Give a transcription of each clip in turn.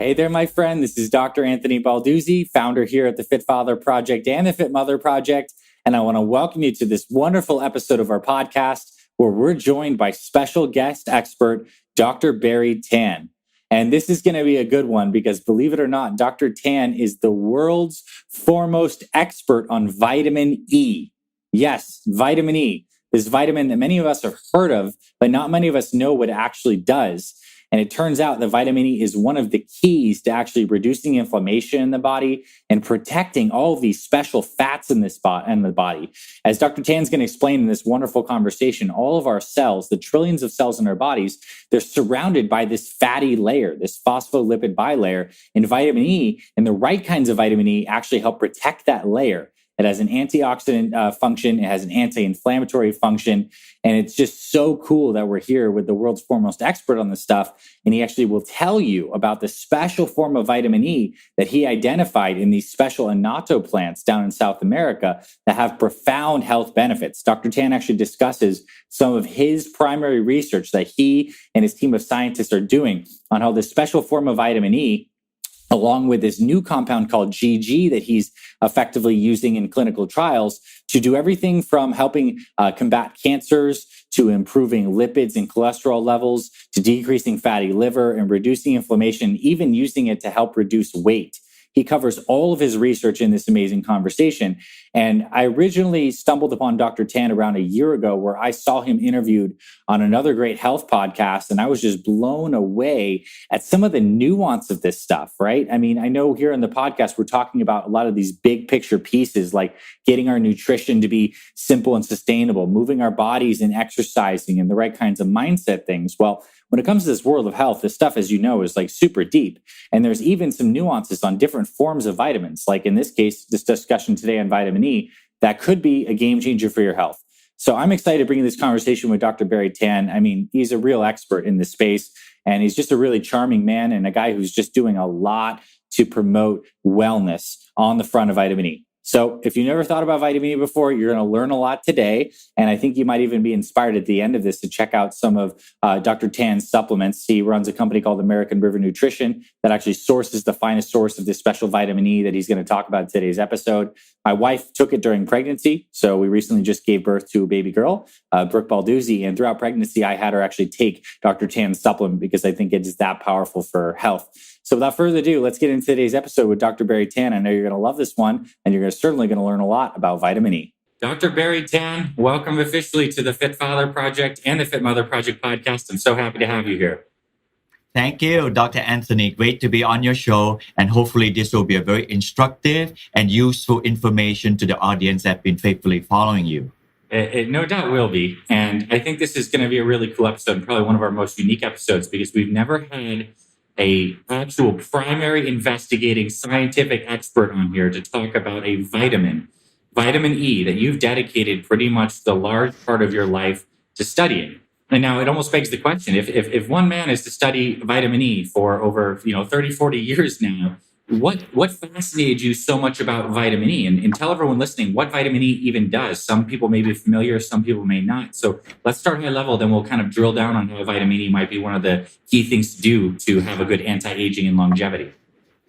Hey there, my friend. This is Dr. Anthony Balduzzi, founder here at the Fit Father Project and the Fit Mother Project. And I want to welcome you to this wonderful episode of our podcast where we're joined by special guest expert, Dr. Barrie Tan. And this is going to be a good one because, believe it or not, Dr. Tan is the world's foremost expert on vitamin E. Yes, vitamin E. This vitamin that many of us have heard of, but not many of us know what it actually does. And it turns out that vitamin E is one of the keys to actually reducing inflammation in the body and protecting all of these special fats in the body. As Dr. Tan's going to explain in this wonderful conversation, all of our cells, the trillions of cells in our bodies, they're surrounded by this fatty layer, this phospholipid bilayer. And vitamin E and the right kinds of vitamin E actually help protect that layer. It has an antioxidant function. It has an anti-inflammatory function. And it's just so cool that we're here with the world's foremost expert on this stuff. And he actually will tell you about the special form of vitamin E that he identified in these special annatto plants down in South America that have profound health benefits. Dr. Tan actually discusses some of his primary research that he and his team of scientists are doing on how this special form of vitamin E, along with this new compound called GG that he's effectively using in clinical trials to do everything from helping combat cancers to improving lipids and cholesterol levels to decreasing fatty liver and reducing inflammation, even using it to help reduce weight. He covers all of his research in this amazing conversation. And I originally stumbled upon Dr. Tan around a year ago where I saw him interviewed on another great health podcast. And I was just blown away at some of the nuance of this stuff, right? I mean, I know here in the podcast, we're talking about a lot of these big picture pieces like getting our nutrition to be simple and sustainable, moving our bodies and exercising and the right kinds of mindset things. Well, when it comes to this world of health, this stuff, as you know, is like super deep. And there's even some nuances on different forms of vitamins. Like in this case, this discussion today on vitamin E, that could be a game changer for your health. So I'm excited to bring this conversation with Dr. Barrie Tan. I mean, he's a real expert in this space, and he's just a really charming man and a guy who's just doing a lot to promote wellness on the front of vitamin E. So if you never thought about vitamin E before, you're going to learn a lot today. And I think you might even be inspired at the end of this to check out some of Dr. Tan's supplements. He runs a company called American River Nutrition that actually sources the finest source of this special vitamin E that he's going to talk about in today's episode. My wife took it during pregnancy. So we recently just gave birth to a baby girl, Brooke Balduzzi. And throughout pregnancy, I had her actually take Dr. Tan's supplement because I think it is that powerful for health. So without further ado, let's get into today's episode with Dr. Barrie Tan. I know you're going to love this one, and you're certainly going to learn a lot about vitamin E. Dr. Barrie Tan, welcome officially to the Fit Father Project and the Fit Mother Project podcast. I'm so happy to have you here. Thank you, Dr. Anthony. Great to be on your show. And hopefully this will be a very instructive and useful information to the audience that have been faithfully following you. It no doubt will be. And I think this is going to be a really cool episode, probably one of our most unique episodes, because we've never had a actual primary investigating scientific expert on here to talk about a vitamin E, that you've dedicated pretty much the large part of your life to studying. And now it almost begs the question, if one man is to study vitamin E for over 30, 40 years now, what fascinated you so much about vitamin E? And tell everyone listening what vitamin E even does. Some people may be familiar, some people may not. So let's start high level, then we'll kind of drill down on how vitamin E might be one of the key things to do to have a good anti-aging and longevity.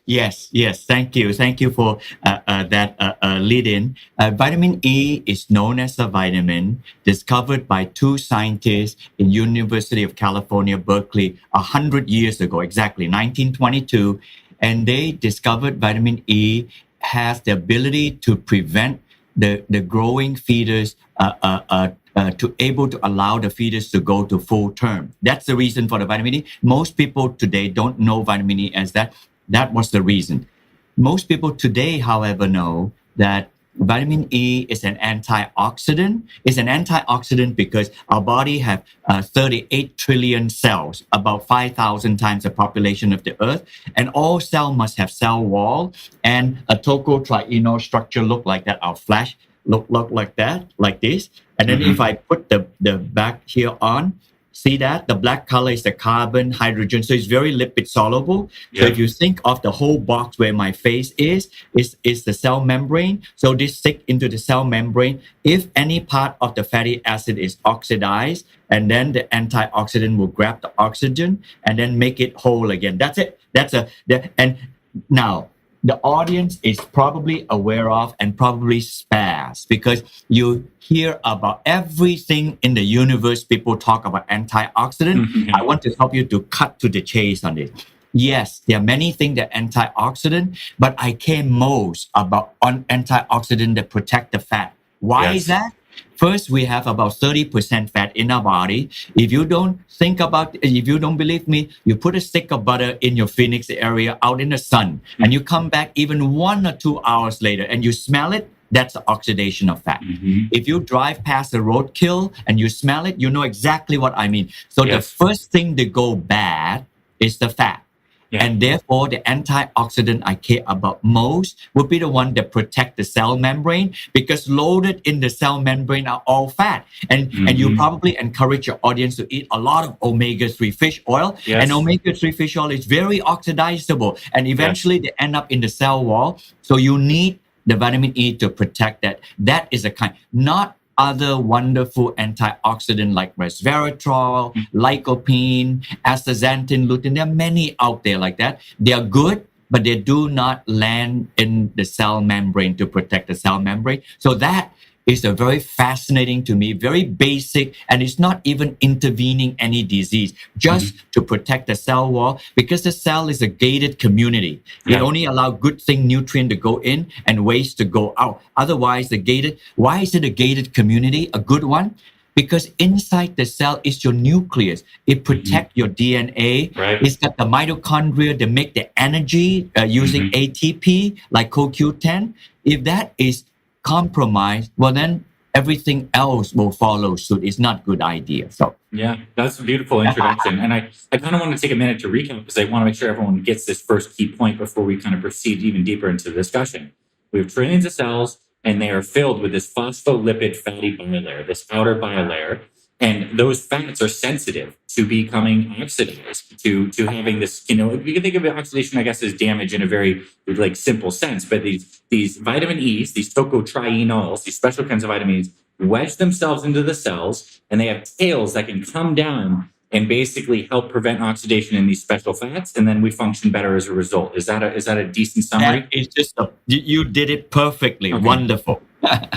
Yes. Thank you. Thank you for that lead-in. Vitamin E is known as a vitamin discovered by two scientists in University of California, Berkeley, 100 years ago, exactly, 1922. And they discovered vitamin E has the ability to prevent the growing fetus to able to allow the fetus to go to full term. That's the reason for the vitamin E. Most people today don't know vitamin E as that. That was the reason. Most people today, however, know that vitamin E is an antioxidant. It's an antioxidant because our body have 38 trillion cells, about 5,000 times the population of the earth. And all cell must have cell wall and a tocotrienol structure look like that. Our flesh look like that, like this. And then if I put the back here on, see that? The black color is the carbon, hydrogen. So it's very lipid soluble. Yeah. So if you think of the whole box where my face is the cell membrane. So this stick into the cell membrane. If any part of the fatty acid is oxidized, and then the antioxidant will grab the oxygen and then make it whole again. That's it. And now the audience is probably aware of and probably spares because you hear about everything in the universe. People talk about antioxidant. I want to help you to cut to the chase on it. Yes, there are many things that antioxidant, but I care most about antioxidant that protect the fat. Why is that? First, we have about 30% fat in our body. If you don't believe me, you put a stick of butter in your Phoenix area out in the sun, and you come back even 1 or 2 hours later and you smell it, that's the oxidation of fat. If you drive past a roadkill and you smell it, you know exactly what I mean. So the first thing to go bad is the fat. And therefore, the antioxidant I care about most would be the one that protect the cell membrane, because loaded in the cell membrane are all fat. And you probably encourage your audience to eat a lot of omega-3 fish oil. And omega-3 fish oil is very oxidizable. And eventually they end up in the cell wall. So you need the vitamin E to protect that. That is a kind, not other wonderful antioxidant like resveratrol, lycopene, astaxanthin, lutein. There are many out there like that. They are good, but they do not land in the cell membrane to protect the cell membrane. So that is a very fascinating to me, very basic, and it's not even intervening any disease, just to protect the cell wall, because the cell is a gated community. It only allows good thing, nutrient to go in and waste to go out. Otherwise, why is it a gated community, a good one? Because inside the cell is your nucleus. It protects your DNA. It's got the mitochondria that make the energy using ATP, like CoQ10. If that is compromised, well then everything else will follow suit. It's not a good idea. So that's a beautiful introduction. And I kind of want to take a minute to recap, because I want to make sure everyone gets this first key point before we kind of proceed even deeper into the discussion. We have trillions of cells, and they are filled with this phospholipid fatty bilayer, this outer bilayer. And those fats are sensitive to becoming oxidized, to having this, you can think of oxidation, I guess, as damage in a very simple sense. But these vitamin E's, these tocotrienols, these special kinds of vitamins, wedge themselves into the cells, and they have tails that can come down and basically help prevent oxidation in these special fats, and then we function better as a result. Is that a decent summary? That is just you did it perfectly. Okay. Wonderful.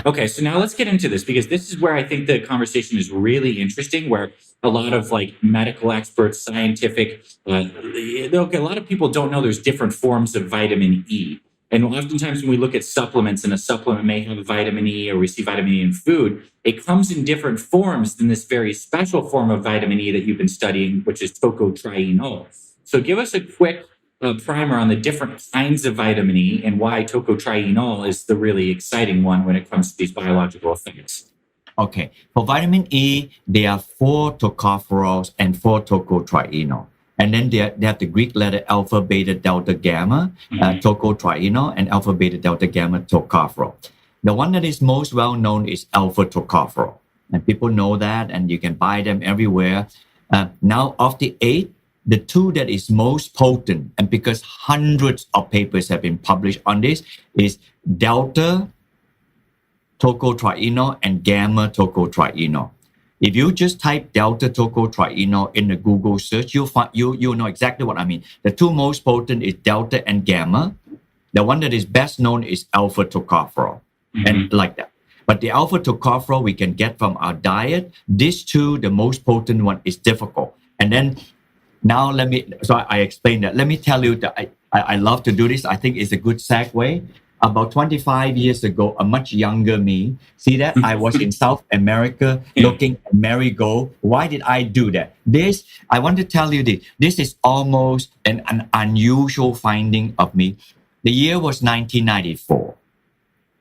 Okay, so now let's get into this, because this is where I think the conversation is really interesting, where a lot of medical experts, scientific, a lot of people don't know there's different forms of vitamin E. And oftentimes when we look at supplements, and a supplement may have vitamin E, or we see vitamin E in food, it comes in different forms than this very special form of vitamin E that you've been studying, which is tocotrienol. So give us a quick primer on the different kinds of vitamin E and why tocotrienol is the really exciting one when it comes to these biological effects. Okay, for vitamin E, there are 4 tocopherols and 4 tocotrienol. And then they have the Greek letter alpha, beta, delta, gamma, tocotrienol, and alpha, beta, delta, gamma, tocopherol. The one that is most well known is alpha tocopherol. And people know that, and you can buy them everywhere. Now, of the 8, the 2 that is most potent, and because hundreds of papers have been published on this, is delta tocotrienol and gamma tocotrienol. If you just type delta tocotrienol in the Google search, you'll know exactly what I mean. The 2 most potent is delta and gamma. The one that is best known is alpha tocopherol, and like that. But the alpha tocopherol we can get from our diet. These 2, the most potent one, is difficult. And then now I explained that. Let me tell you that I love to do this. I think it's a good segue. About 25 years ago, a much younger me, see that? I was in South America looking at marigold. Why did I do that? I want to tell you this. This is almost an unusual finding of me. The year was 1994.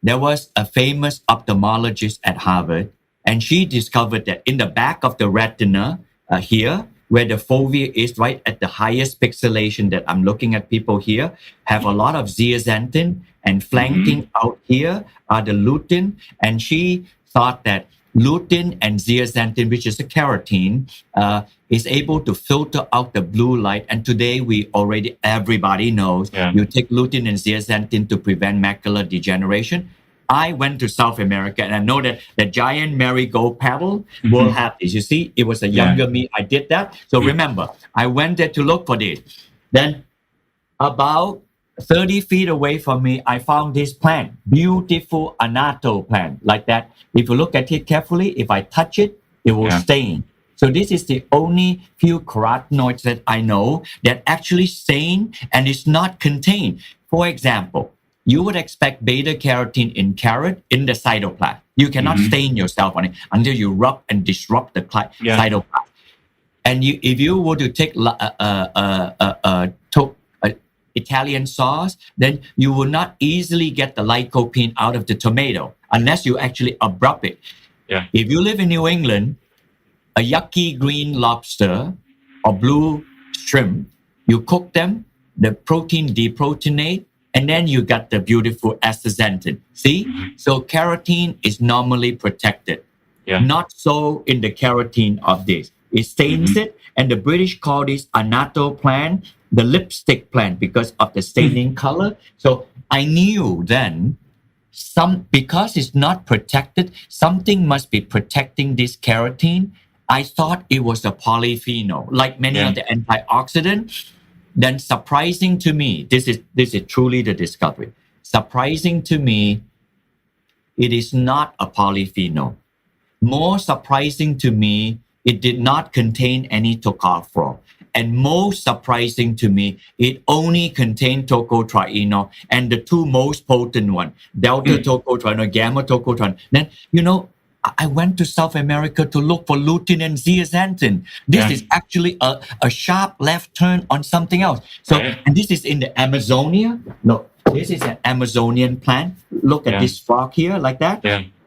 There was a famous ophthalmologist at Harvard, and she discovered that in the back of the retina here, where the fovea is right at the highest pixelation that I'm looking at people here, have a lot of zeaxanthin, and flanking out here are the lutein. And she thought that lutein and zeaxanthin, which is a carotene, is able to filter out the blue light. And today everybody knows you take lutein and zeaxanthin to prevent macular degeneration. I went to South America, and I know that the giant marigold petal will have this. You see, it was a younger me. I did that. So remember, I went there to look for this. Then About 30 feet away from me, I found this plant, beautiful annatto plant, like that. If you look at it carefully, if I touch it, it will stain. So this is the only few carotenoids that I know that actually stain and is not contained. For example, you would expect beta carotene in carrot in the cytoplasm. You cannot stain yourself on it until you rub and disrupt the cytoplasm. And if you were to take Italian sauce, then you will not easily get the lycopene out of the tomato unless you actually abrupt it. If you live in New England, a yucky green lobster or blue shrimp, you cook them, the protein deproteinate, and then you got the beautiful astaxanthin. See? So carotene is normally protected. Not so in the carotene of this. It stains it, and the British call this annatto plant the lipstick plant because of the staining color. So I knew then because it's not protected, something must be protecting this carotene. I thought it was a polyphenol, like many of the antioxidants. Then surprising to me, this is truly the discovery. Surprising to me, it is not a polyphenol. More surprising to me, it did not contain any tocopherol. And most surprising to me, it only contained tocotrienol and the two most potent one, delta tocotrienol, gamma tocotrienol. Then, I went to South America to look for lutein and zeaxanthin. This is actually a sharp left turn on something else. So, and this is in the Amazonia. No, this is an Amazonian plant. Look at this frog here, like that.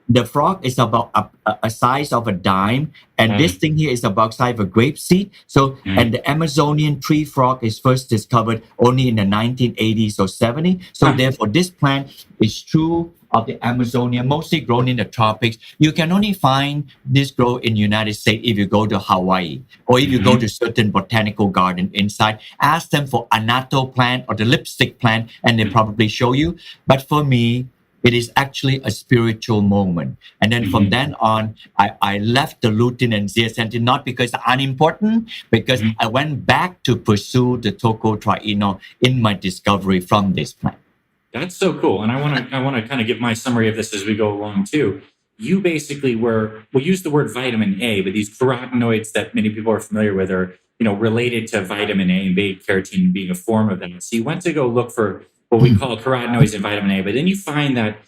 The frog is about a size of a dime, and this thing here is about the size of a grape seed. So, and the Amazonian tree frog is first discovered only in the 1980s or 70s. So, therefore, this plant is true of the Amazonia, mostly grown in the tropics. You can only find this grow in the United States if you go to Hawaii or if you go to certain botanical garden inside. Ask them for annatto plant or the lipstick plant, and they probably show you. But for me, it is actually a spiritual moment. And then from then on, I left the lutein and zeaxanthin, not because they're unimportant, because I went back to pursue the tocotrienol in my discovery from this plant. That's so cool. And I want to kind of give my summary of this as we go along too. You basically we'll use the word vitamin A, but these carotenoids that many people are familiar with are, related to vitamin A and beta carotene being a form of that. So you went to go look for what we call carotenoids in vitamin A, but then you find that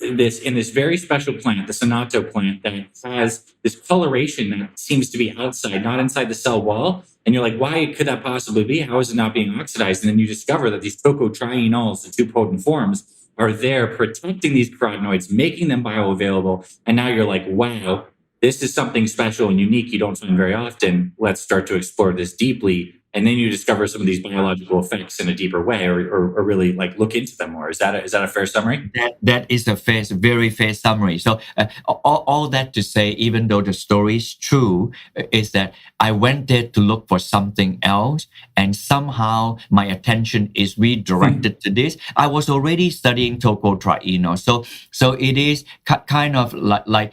in this very special plant, the annatto plant, that has this coloration that seems to be outside, not inside the cell wall. And you're like, why could that possibly be? How is it not being oxidized? And then you discover that these tocotrienols, the two potent forms, are there protecting these carotenoids, making them bioavailable. And now you're like, wow, this is something special and unique you don't find very often. Let's start to explore this deeply. And then you discover some of these biological effects in a deeper way, or really like look into them more. Is that a fair summary? That is a very fair summary. So all that to say, even though the story is true, is that I went there to look for something else, and somehow my attention is redirected to this. I was already studying tocotrienol, so it is kind of like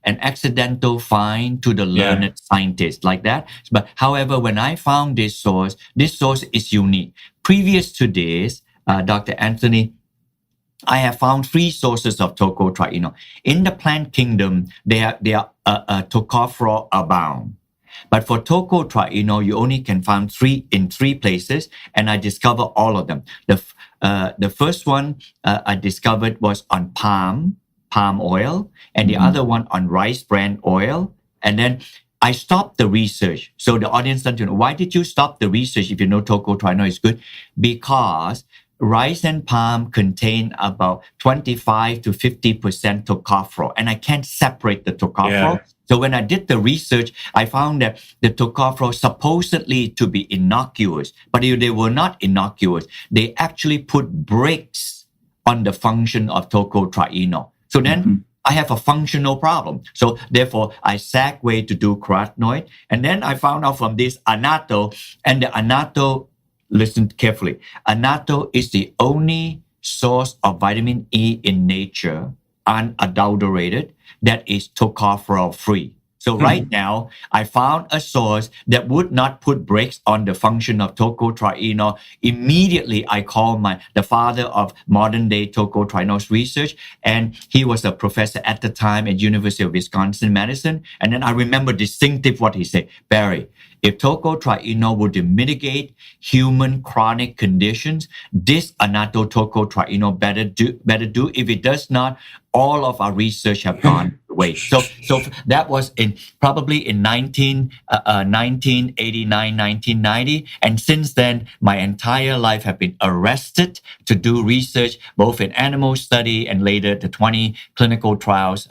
an accidental find to the learned scientist, like that. But however, when I found this source is unique. Previous to this, Dr. Anthony, I have found 3 sources of tocotrienol. In the plant kingdom, they are tocopherol abound. But for tocotrienol, you only can find 3 in 3 places, and I discovered all of them. The first one I discovered was on palm oil, and the other one on rice bran oil, and then I stopped the research. So the audience doesn't know, why did you stop the research if you know tocotrienol is good? Because rice and palm contain about 25 to 50% tocopherol, and I can't separate the tocopherol. So when I did the research, I found that the tocopherol supposedly to be innocuous, but they were not innocuous. They actually put brakes on the function of tocotrienol. So then I have a functional problem. So therefore, I segue to do carotenoid. And then I found out from this annatto, and the annatto, listen carefully, annatto is the only source of vitamin E in nature, unadulterated, that is tocopherol-free. So right now, I found a source that would not put brakes on the function of tocotrienol. Immediately, I called the father of modern day tocotrienols research, and he was a professor at the time at University of Wisconsin Madison. And then I remember distinctive what he said, Barry, if tocotrienol were to mitigate human chronic conditions, this annatto tocotrienol better do. If it does not, all of our research have gone away. So that was probably in 1989, 1990. And since then, my entire life have been arrested to do research, both in animal study and later the 20 clinical trials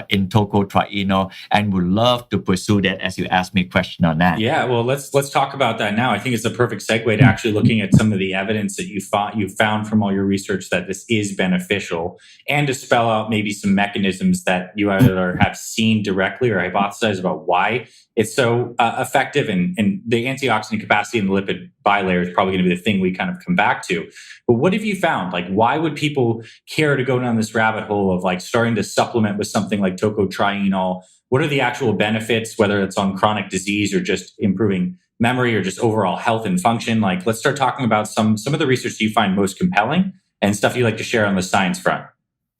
in tocotrienol, and would love to pursue that as you asked me a question on that. Yeah, well, let's talk about that now. I think it's a perfect segue to actually looking at some of the evidence that you found from all your research that this is beneficial, and to spell out maybe some mechanisms that you either have seen directly or hypothesize about why it's so effective. And the antioxidant capacity in the lipid bilayer is probably going to be the thing we kind of come back to. But what have you found? Like, why would people care to go down this rabbit hole of like starting to supplement with something like tocotrienol? What are the actual benefits, whether it's on chronic disease or just improving memory or just overall health and function? Like, let's start talking about some of the research you find most compelling and stuff you like to share on the science front.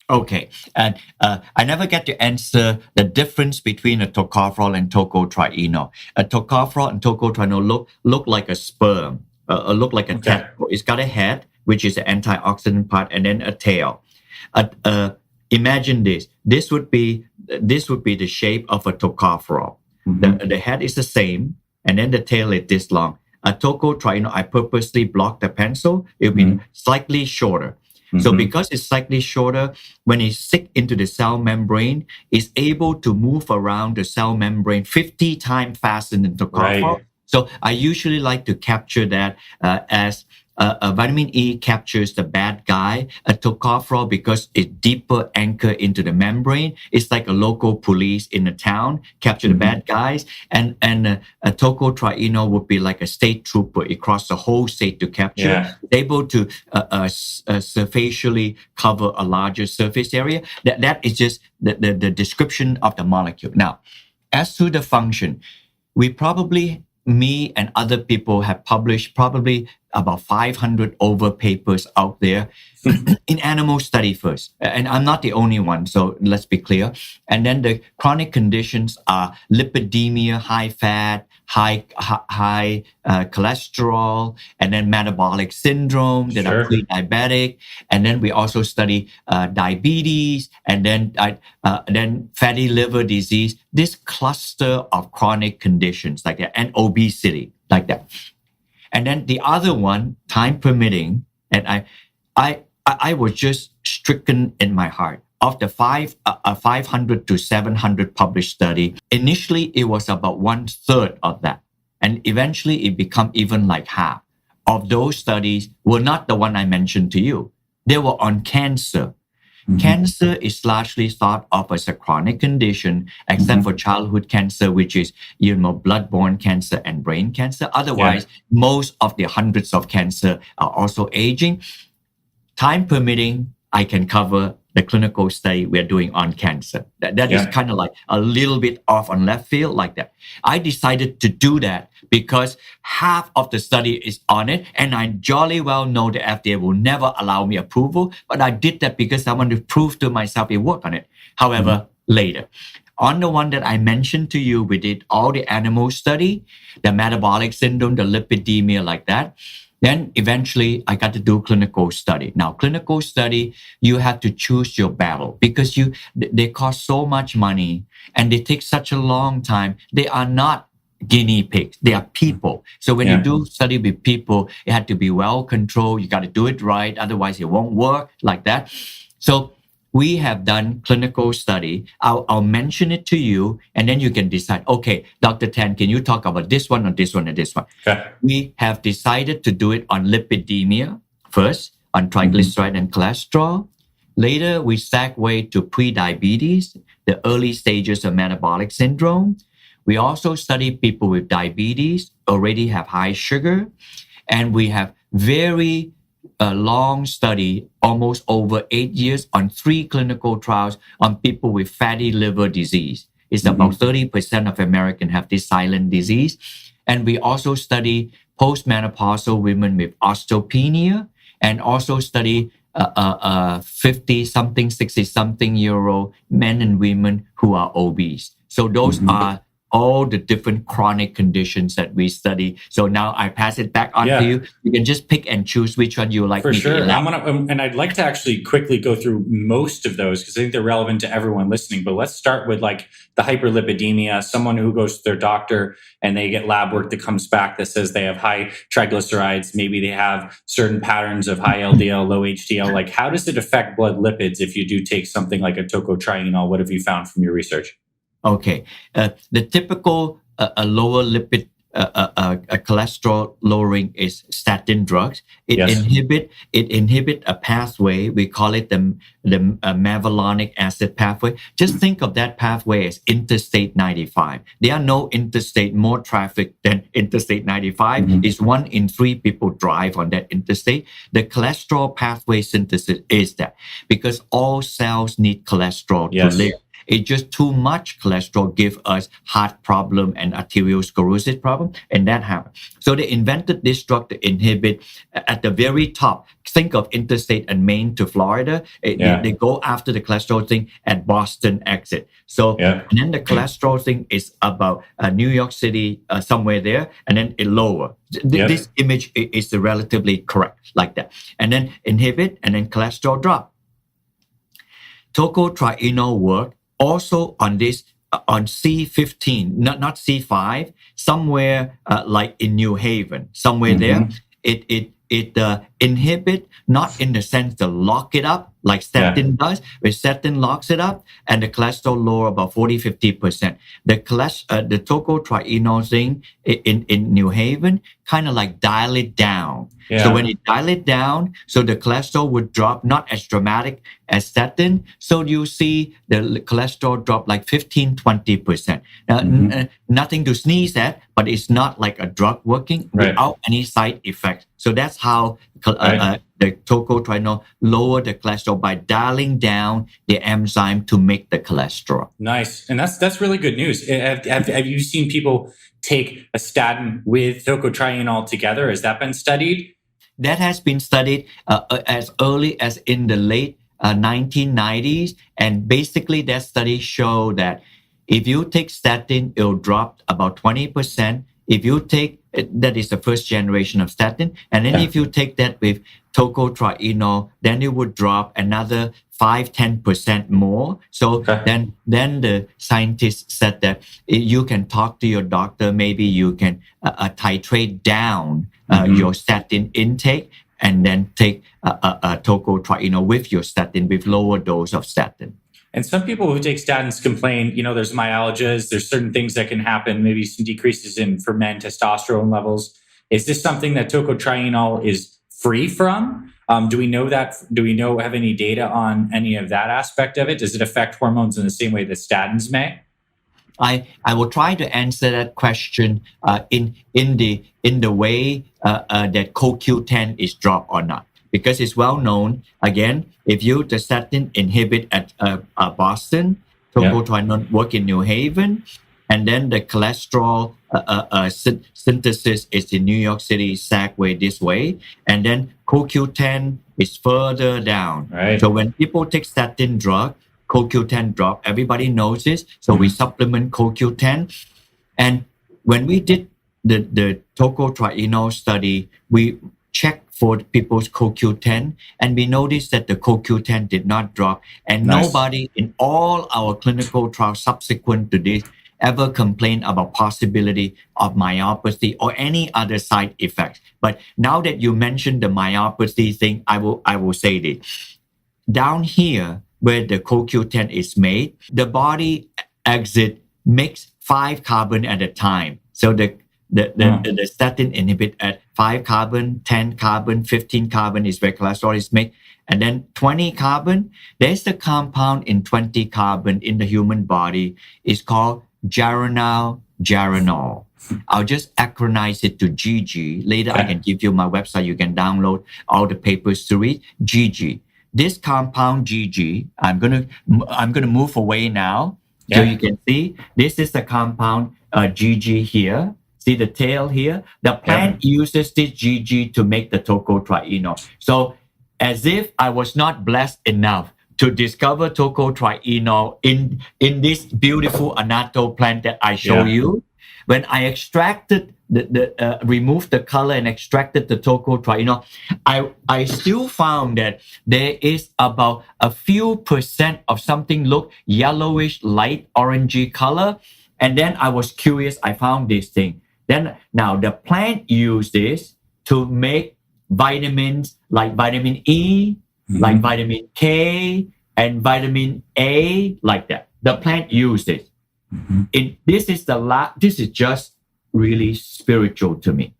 Okay, and I never get to answer the difference between a tocopherol and tocotrienol. A tocopherol and tocotrienol look like a sperm, look like a tadpole. It's got a head, which is the antioxidant part, and then a tail. Imagine this. This would be the shape of a tocopherol. Mm-hmm. The head is the same, and then the tail is this long. A tocotrienol, I purposely blocked the pencil. It will be slightly shorter. Mm-hmm. So because it's slightly shorter, when it sticks into the cell membrane, it's able to move around the cell membrane 50 times faster than tocopherol. Right. So I usually like to capture that as vitamin E captures the bad guy. A tocopherol, because it's deeper anchor into the membrane, it's like a local police in a town, capture the bad guys. And a tocotrienol would be like a state trooper across the whole state to capture, able to surfacially cover a larger surface area. That is just the description of the molecule. Now, as to the function, me and other people have published probably about 500 over papers out there in animal study first. And I'm not the only one, so let's be clear. And then the chronic conditions are lipidemia, high fat, high cholesterol, and then metabolic syndrome that are pre-diabetic. And then we also study diabetes, and then fatty liver disease, this cluster of chronic conditions like that, and obesity like that. And then the other one, time permitting, and I was just stricken in my heart. Of the 500 to 700 published study, initially it was about 1/3 of that. And eventually it became even like half of those studies were not the one I mentioned to you. They were on cancer. Mm-hmm. Cancer is largely thought of as a chronic condition, except for childhood cancer, which is, blood-borne cancer and brain cancer. Otherwise, most of the hundreds of cancer are also aging. Time permitting, I can cover the clinical study we're doing on cancer. That is kind of like a little bit off on left field like that. I decided to do that because half of the study is on it, and I jolly well know the FDA will never allow me approval, but I did that because I want to prove to myself it worked on it. However, later. On the one that I mentioned to you, we did all the animal study, the metabolic syndrome, the lipidemia like that. Then eventually I got to do clinical study. Now, clinical study, you have to choose your battle because they cost so much money and they take such a long time. They are not guinea pigs. They are people. So when you do study with people, it had to be well controlled. You got to do it right. Otherwise, it won't work like that. So we have done clinical study. I'll mention it to you, and then you can decide, okay, Dr. Tan, can you talk about this one or this one or this one? Okay. We have decided to do it on lipidemia first, on triglyceride and cholesterol. Later, we segue to pre-diabetes, the early stages of metabolic syndrome. We also study people with diabetes, already have high sugar, and we have very long study, almost over 8 years, on 3 clinical trials on people with fatty liver disease. It's about 30% of Americans have this silent disease. And we also study postmenopausal women with osteopenia, and also study 50-something, 60-something-year-old men and women who are obese. So those are all the different chronic conditions that we study. So now I pass it back on to you. You can just pick and choose which one you like. For sure. And I'd like to actually quickly go through most of those because I think they're relevant to everyone listening. But let's start with like the hyperlipidemia, someone who goes to their doctor and they get lab work that comes back that says they have high triglycerides. Maybe they have certain patterns of high LDL, low HDL. Like, how does it affect blood lipids if you do take something like a tocotrienol? What have you found from your research? Okay. The typical lower lipid cholesterol lowering is statin drugs. It inhibit a pathway. We call it the mevalonic acid pathway. Just think of that pathway as Interstate 95. There are no interstate more traffic than Interstate 95. It's 1 in 3 people drive on that interstate. The cholesterol pathway synthesis is that because all cells need cholesterol to live. It's just too much cholesterol give us heart problem and arteriosclerosis problem, and that happens. So they invented this drug to inhibit at the very top. Think of interstate and Maine to Florida. They go after the cholesterol thing at Boston exit. So and then the cholesterol thing is about New York City, somewhere there, and then it lower. This image is relatively correct like that. And then inhibit, and then cholesterol drop. Tocotrienol work also on this, on C15, not C5, somewhere like in New Haven, somewhere there. It inhibit, not in the sense to lock it up like statin does, where statin locks it up and the cholesterol lower about 40-50%. The tocotrienol thing in New Haven kind of like dial it down. So when it dial it down, so the cholesterol would drop not as dramatic as statin. So you see the cholesterol drop like 15-20%. Nothing to sneeze at, but it's not like a drug working without any side effects. So that's how the tocotrienol lower the cholesterol by dialing down the enzyme to make the cholesterol. Nice. And that's really good news. Have you seen people take a statin with tocotrienol together? Has that been studied? That has been studied as early as in the late 1990s. And basically that study showed that if you take statin, it'll drop about 20%. If you take, that is the first generation of statin. And then if you take that with tocotrienol, then it would drop another 5-10% more. So then the scientists said that you can talk to your doctor. Maybe you can titrate down your statin intake and then take tocotrienol with your statin with lower dose of statin. And some people who take statins complain, there's myalgias, there's certain things that can happen, maybe some decreases in for men testosterone levels. Is this something that tocotrienol is free from? Do we know that? Do we have any data on any of that aspect of it? Does it affect hormones in the same way that statins may? I will try to answer that question in the way that CoQ10 is dropped or not. Because it's well known, again, if the statin inhibit at Boston, tocotrienol work in New Haven, and then the cholesterol synthesis is in New York City, Sagway this way, and then CoQ10 is further down. So when people take statin drug, CoQ10 drop, everybody knows this, so we supplement CoQ10. And when we did the tocotrienol study, we checked for people's CoQ10, and we noticed that the CoQ10 did not drop, and nobody in all our clinical trials subsequent to this ever complained about possibility of myopathy or any other side effects. But now that you mentioned the myopathy thing, I will say this. Down here, where the CoQ10 is made, the body makes 5 carbon at a time. So the statin inhibit at 5 carbon, 10 carbon, 15 carbon is where cholesterol is made. And then 20 carbon, there's the compound in 20 carbon in the human body. It's called Geranylgeraniol. I'll just acronymize it to GG. Later, I can give you my website. You can download all the papers to read. GG. This compound GG, I'm gonna move away now. So you can see this is the compound GG here. See the tail here? The plant uses this GG to make the tocotrienol. So as if I was not blessed enough to discover tocotrienol in this beautiful annatto plant that I show you, when I extracted removed the color and extracted the tocotrienol, I still found that there is about a few percent of something look yellowish, light orangey color. And then I was curious. I found this thing. Then now the plant used this to make vitamins like vitamin E, like vitamin K, and vitamin A, like that. The plant used it. This is just really spiritual to me.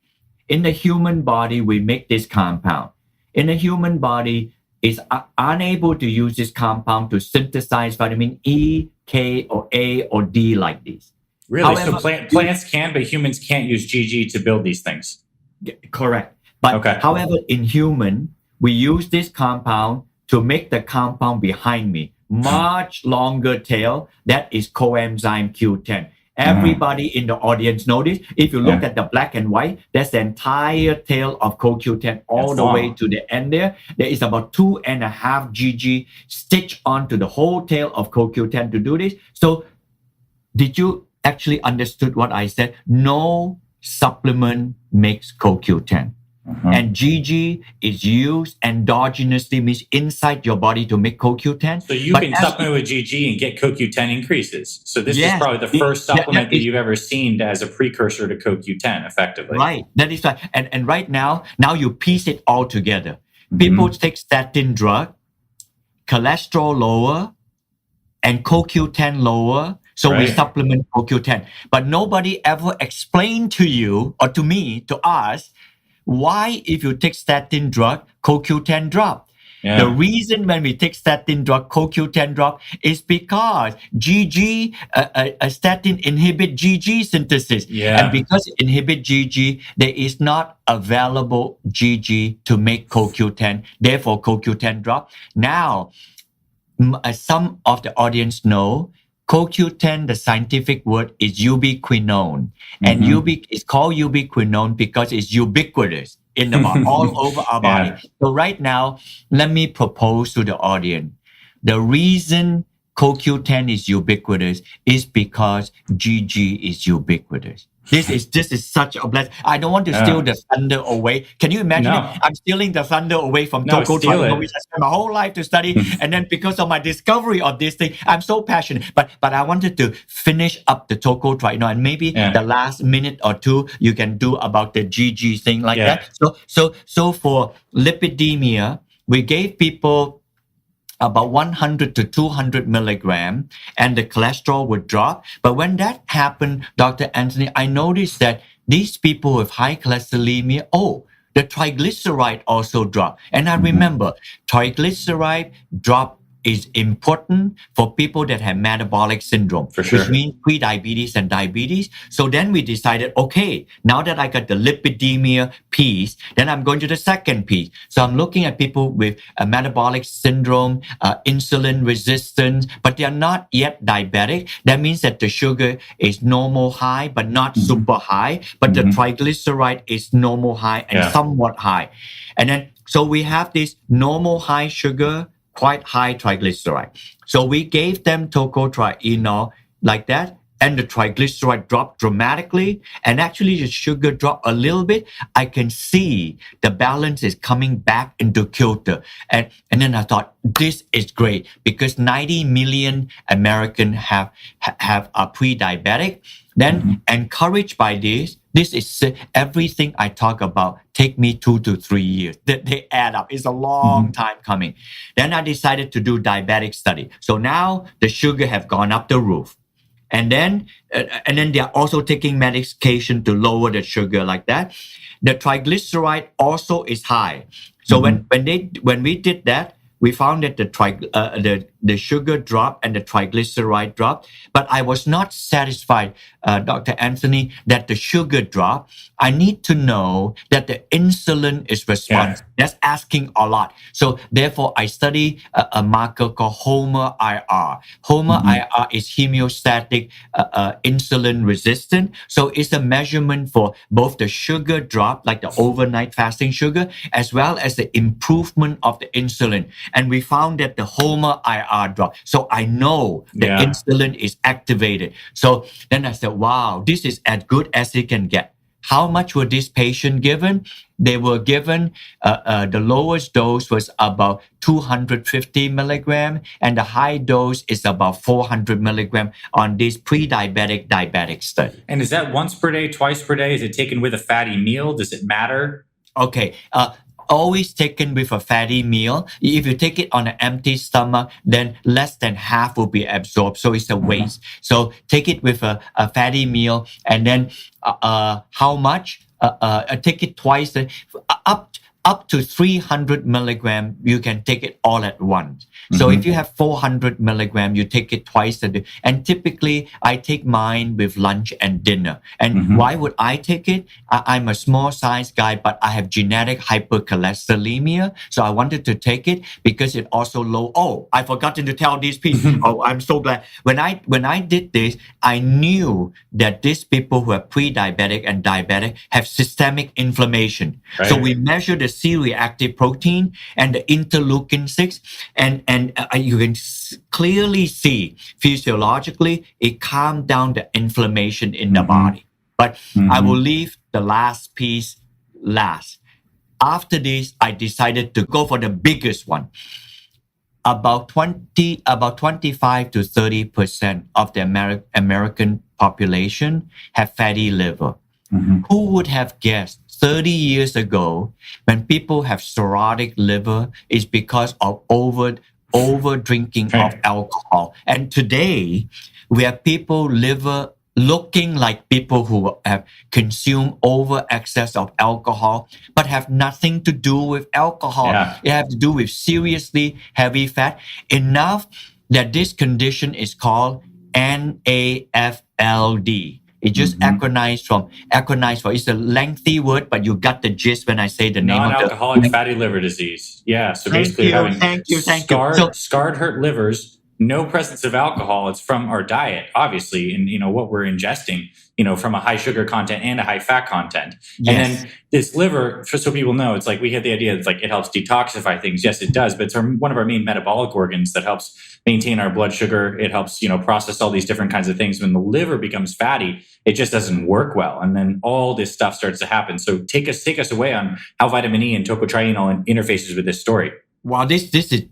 In the human body, we make this compound. In the human body, is unable to use this compound to synthesize vitamin E, K, or A, or D like this. Really? However, so plants can, but humans can't use GG to build these things? Correct. But however, in human, we use this compound to make the compound behind me much longer tail. That is coenzyme Q10. Everybody in the audience know this. If you look at the black and white, that's the entire tail of CoQ10 all the way to the end there. There is about 2.5 GG stitched onto the whole tail of CoQ10 to do this. So did you actually understood what I said? No supplement makes CoQ10. And GG is used endogenously, means inside your body to make CoQ10. So you can supplement with GG and get CoQ10 increases. So this is probably the first supplement that you've ever seen as a precursor to CoQ10, effectively. Right. That is right. And right now you piece it all together. People take statin drug, cholesterol lower, and CoQ10 lower. So we supplement CoQ10. But nobody ever explained to you or to me, to us, why if you take statin drug, CoQ10 drop. The reason when we take statin drug, CoQ10 drop is because GG, statin inhibit GG synthesis. And because it inhibit GG, there is not available GG to make CoQ10. Therefore, CoQ10 drop. Now, some of the audience know CoQ10, the scientific word is ubiquinone. And it's called ubiquinone because it's ubiquitous in the body, all over our body. So right now, let me propose to the audience. The reason CoQ10 is ubiquitous is because GG is ubiquitous. This is such a blessing. I don't want to steal the thunder away. Can you imagine it? I'm stealing the thunder away from tocotrienol, which I spent my whole life to study. And then because of my discovery of this thing, I'm so passionate. But I wanted to finish up the tocotrienol, and maybe the last minute or two you can do about the GG thing like that. So for lipidemia, we gave people about 100 to 200 milligram, and the cholesterol would drop. But when that happened, Dr. Anthony, I noticed that these people with high cholesteremia, the triglyceride also dropped. And I remember triglyceride drop is important for people that have metabolic syndrome, which means pre-diabetes and diabetes. So then we decided, okay, now that I got the lipidemia piece, then I'm going to the second piece. So I'm looking at people with a metabolic syndrome, insulin resistance, but they are not yet diabetic. That means that the sugar is normal high, but not super high, but the triglyceride is normal high and somewhat high. And then, so we have this normal high sugar, quite high triglyceride. So we gave them tocotrienol like that, and the triglyceride dropped dramatically, and actually the sugar dropped a little bit. I can see the balance is coming back into kilter. And then I thought, this is great, because 90 million Americans have a pre-diabetic. Then encouraged by this is everything I talk about take me 2 to 3 years. They add up. It's a long time coming. Then I decided to do diabetic study. So now the sugar have gone up the roof. And then they are also taking medication to lower the sugar like that. The triglyceride also is high. So when we did that, we found that the sugar dropped and the triglyceride dropped. But I was not satisfied, Dr. Anthony, that the sugar dropped. I need to know that the insulin is responsive. That's asking a lot. So therefore, I study a marker called HOMA-IR. HOMA-IR is hemostatic insulin resistant. So it's a measurement for both the sugar drop, like the overnight fasting sugar, as well as the improvement of the insulin. And we found that the HOMA-IR dropped. So I know the insulin is activated. So then I said, wow, this is as good as it can get. How much were this patient given? They were given, the lowest dose was about 250 milligram, and the high dose is about 400 milligram on this pre-diabetic study. And is that once per day, twice per day? Is it taken with a fatty meal? Does it matter? Okay. Always taken with a fatty meal. If you take it on an empty stomach, then less than half will be absorbed. So it's a waste. So take it with a fatty meal. And then how much? Take it twice. Up to 300 milligram, you can take it all at once. So if you have 400 milligram, you take it twice a day. And typically, I take mine with lunch and dinner. And why would I take it? I'm a small size guy, but I have genetic hypercholesterolemia. So I wanted to take it because it also low. Oh, I forgot to tell these people. Oh, I'm so glad. When I did this, I knew that these people who are pre-diabetic and diabetic have systemic inflammation. Right. So we measure the C-reactive protein and the interleukin-6, and you can clearly see physiologically it calmed down the inflammation in the body. But I will leave the last piece last. After this, I decided to go for the biggest one. About 25 to 30% of the American population have fatty liver. Who would have guessed 30 years ago, when people have cirrhotic liver, is because of over drinking of alcohol. And today, we have people liver looking like people who have consumed over excess of alcohol, but have nothing to do with alcohol. It has to do with seriously heavy fat. Enough that this condition is called NAFLD. It just acronized for, it's a lengthy word, but you got the gist when I say the name of it. Non-alcoholic fatty liver disease. Yeah, so basically having scarred, hurt livers, no presence of alcohol. It's from our diet, obviously, and what we're ingesting, from a high sugar content and a high fat content. Yes. And then this liver, just so people know, it's like we had the idea it's like it helps detoxify things. Yes, it does, but it's one of our main metabolic organs that helps maintain our blood sugar. It helps, process all these different kinds of things. When the liver becomes fatty, it just doesn't work well. And then all this stuff starts to happen. So take us away on how vitamin E and tocotrienol interfaces with this story. Wow, this is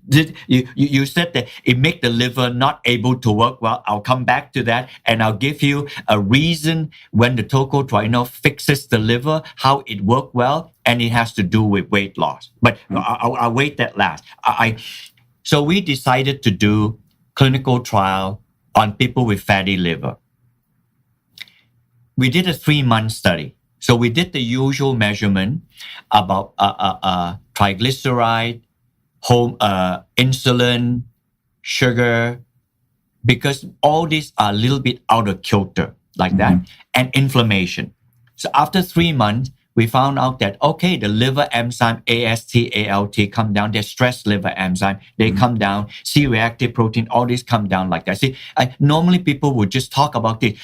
you said that it make the liver not able to work well. I'll come back to that, and I'll give you a reason when the tocotrienol fixes the liver, how it worked well, and it has to do with weight loss. But I'll wait that last. So we decided to do clinical trial on people with fatty liver. We did a 3-month study. So we did the usual measurement about triglyceride, insulin, sugar, because all these are a little bit out of kilter like that, and inflammation. So after 3 months, we found out that, okay, the liver enzyme, AST, ALT come down, their stress liver enzyme, they come down, C-reactive protein, all these come down like that. See, normally people would just talk about this.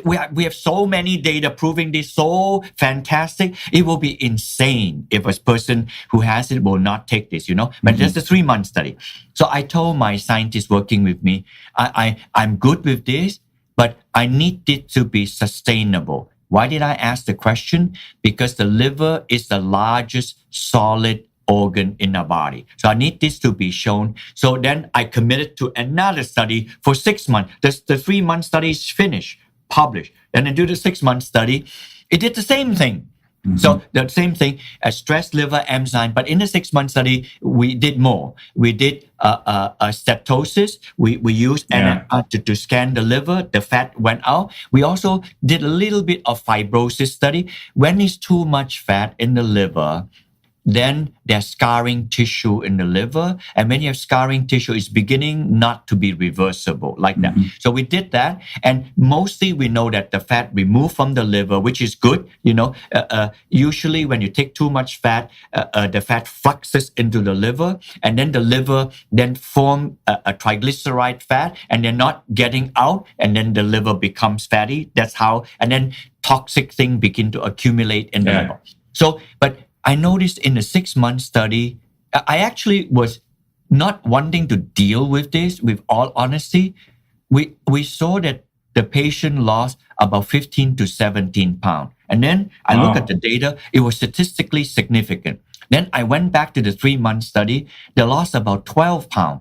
We have so many data proving this so fantastic. It will be insane if a person who has it will not take this, But just a 3-month study. So I told my scientists working with me, I'm good with this, but I need it to be sustainable. Why did I ask the question? Because the liver is the largest solid organ in our body. So I need this to be shown. So then I committed to another study for 6 months. The 3-month study is finished, published. And then do the 6-month study. It did the same thing. So the same thing as stress liver enzyme, but in the 6-month study, we did more. We did steatosis. We used annatto to scan the liver. The fat went out. We also did a little bit of fibrosis study. When is too much fat in the liver, then there's scarring tissue in the liver. And when you have scarring tissue, it's beginning not to be reversible like that. So we did that. And mostly we know that the fat removed from the liver, which is good. Usually when you take too much fat, the fat fluxes into the liver, and then the liver then form a triglyceride fat, and they're not getting out, and then the liver becomes fatty. That's how, and then toxic things begin to accumulate in the liver. So, but I noticed in the 6-month study, I actually was not wanting to deal with this with all honesty. We saw that the patient lost about 15 to 17 pounds. And then I look at the data, it was statistically significant. Then I went back to the 3-month study, they lost about 12 pounds.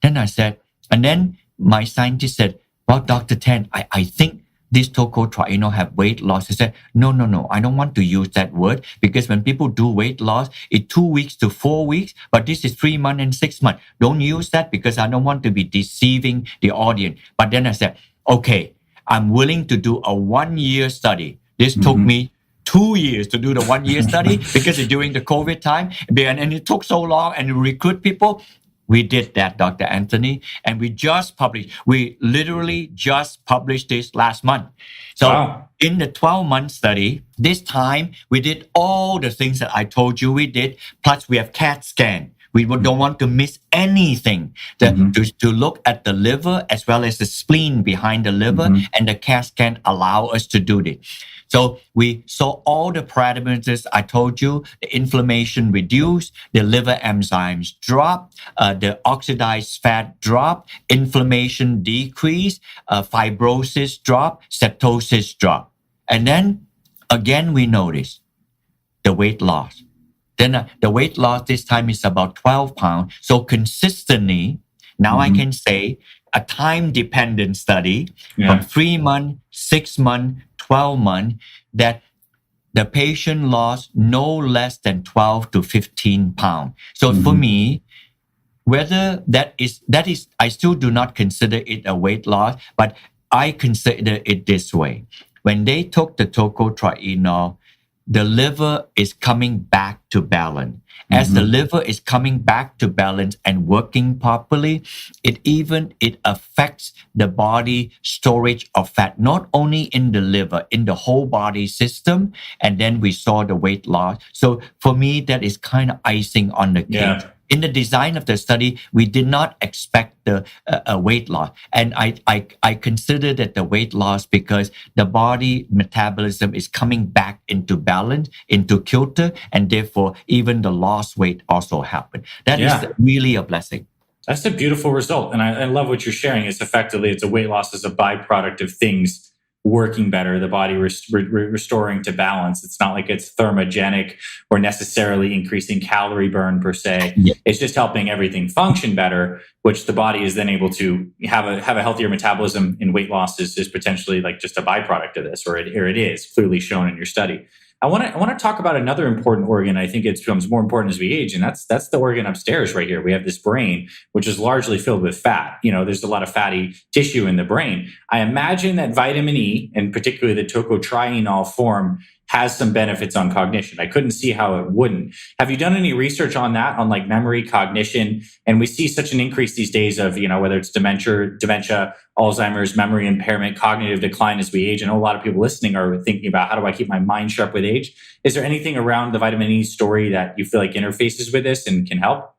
Then I said, and then my scientist said, well, Dr. Tan, I think this tocotrienol have weight loss. I said, no, I don't want to use that word, because when people do weight loss, it's 2 weeks to 4 weeks, but this is 3 months and 6 months. Don't use that, because I don't want to be deceiving the audience. But then I said, okay, I'm willing to do a 1-year study. This took me 2 years to do the 1-year study because it's during the COVID time, and it took so long and recruit people. We did that, Dr. Anthony, and we literally just published this last month. So in the 12-month study, this time we did all the things that I told you we did, plus we have CAT scan. We don't want to miss anything to look at the liver as well as the spleen behind the liver, and the CAT scan allow us to do this. So we saw all the parameters I told you, the inflammation reduced, the liver enzymes dropped, the oxidized fat dropped, inflammation decreased, fibrosis dropped, septosis dropped. And then again, we noticed the weight loss. Then the weight loss this time is about 12 pounds. So consistently, now I can say a time-dependent study from 3 months, 6 months, 12 months, that the patient lost no less than 12 to 15 pounds. So for me, whether that is, I still do not consider it a weight loss, but I consider it this way. When they took the tocotrienol, the liver is coming back to balance. As the liver is coming back to balance and working properly, it affects the body storage of fat, not only in the liver, in the whole body system. And then we saw the weight loss. So for me, that is kind of icing on the cake. In the design of the study, we did not expect the weight loss. And I consider that the weight loss because the body metabolism is coming back into balance, into kilter, and therefore even the lost weight also happened. That is really a blessing. That's a beautiful result. And I love what you're sharing. It's a weight loss as a byproduct of things working better, the body restoring to balance. It's not like it's thermogenic or necessarily increasing calorie burn per se. It's just helping everything function better, which the body is then able to have a healthier metabolism. In weight loss is potentially like just a byproduct of this, or it is clearly shown in your study. I want to talk about another important organ. I think it becomes more important as we age, and that's the organ upstairs right here. We have this brain, which is largely filled with fat. There's a lot of fatty tissue in the brain. I imagine that vitamin E, and particularly the tocotrienol form, has some benefits on cognition. I couldn't see how it wouldn't. Have you done any research on that, on like memory, cognition? And we see such an increase these days of, whether it's dementia, Alzheimer's, memory impairment, cognitive decline as we age. I know a lot of people listening are thinking about, how do I keep my mind sharp with age? Is there anything around the vitamin E story that you feel like interfaces with this and can help?